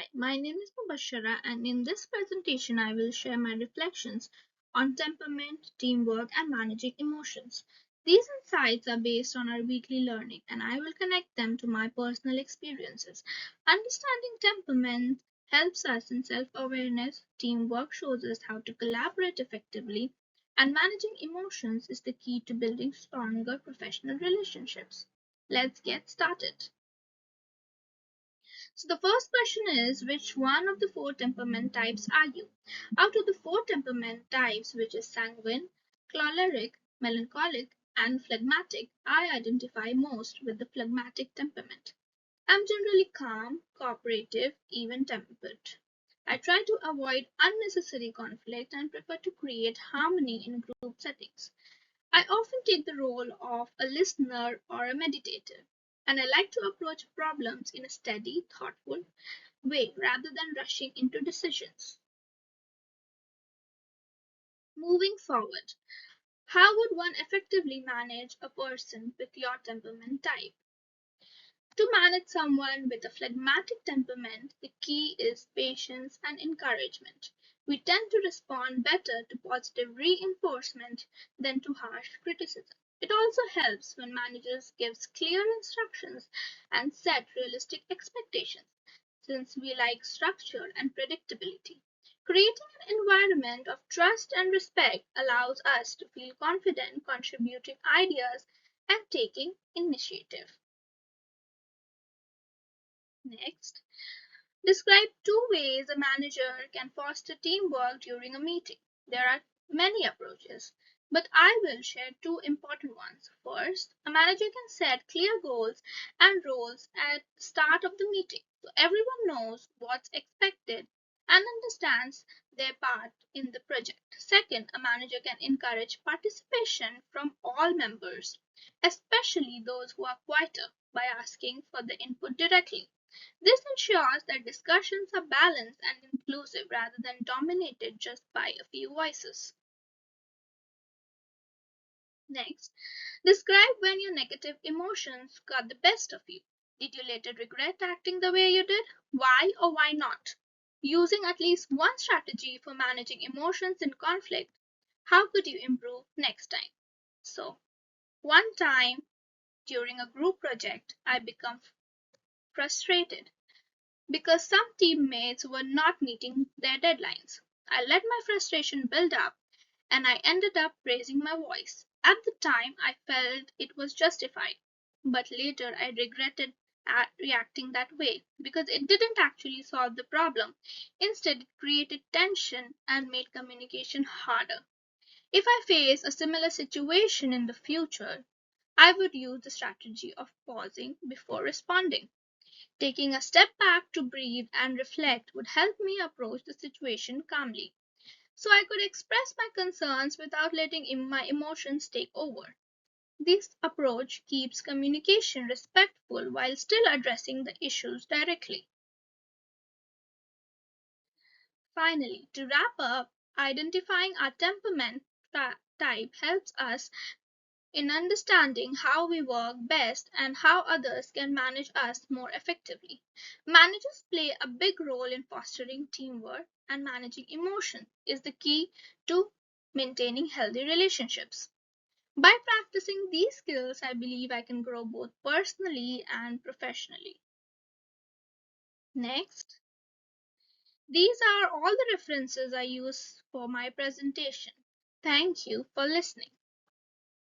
Hi, my name is Mubashara, and in this presentation, I will share my reflections on temperament, teamwork, and managing emotions. These insights are based on our weekly learning, and I will connect them to my personal experiences. Understanding temperament helps us in self awareness, teamwork shows us how to collaborate effectively, and managing emotions is the key to building stronger professional relationships. Let's get started. So the first question is, which one of the four temperament types are you? Out of the four temperament types, which is sanguine, choleric, melancholic, and phlegmatic, I identify most with the phlegmatic temperament. I'm generally calm, cooperative, even tempered. I try to avoid unnecessary conflict and prefer to create harmony in group settings. I often take the role of a listener or a meditator, and I like to approach problems in a steady, thoughtful way rather than rushing into decisions. Moving forward, how would one effectively manage a person with your temperament type? To manage someone with a phlegmatic temperament, the key is patience and encouragement. We tend to respond better to positive reinforcement than to harsh criticism. It also helps when managers gives clear instructions and set realistic expectations, since we like structure and predictability. Creating an environment of trust and respect allows us to feel confident contributing ideas and taking initiative. Next, describe two ways a manager can foster teamwork during a meeting. There are many approaches, but I will share two important ones. First, a manager can set clear goals and roles at the start of the meeting so everyone knows what's expected and understands their part in the project. Second, a manager can encourage participation from all members, especially those who are quieter, by asking for the input directly. This ensures that discussions are balanced and inclusive rather than dominated just by a few voices. Next, describe when your negative emotions got the best of you. Did you later regret acting the way you did? Why or why not? Using at least one strategy for managing emotions in conflict, how could you improve next time? So, one time during a group project, I became frustrated because some teammates were not meeting their deadlines. I let my frustration build up and I ended up raising my voice. At the time, I felt it was justified, but later I regretted reacting that way because it didn't actually solve the problem. Instead, it created tension and made communication harder. If I face a similar situation in the future, I would use the strategy of pausing before responding. Taking a step back to breathe and reflect would help me approach the situation calmly, so I could express my concerns without letting my emotions take over. This approach keeps communication respectful while still addressing the issues directly. Finally, to wrap up, identifying our temperament type helps us in understanding how we work best and how others can manage us more effectively. Managers play a big role in fostering teamwork, and managing emotion is the key to maintaining healthy relationships. By practicing these skills, I believe I can grow both personally and professionally. Next, these are all the references I use for my presentation. Thank you for listening.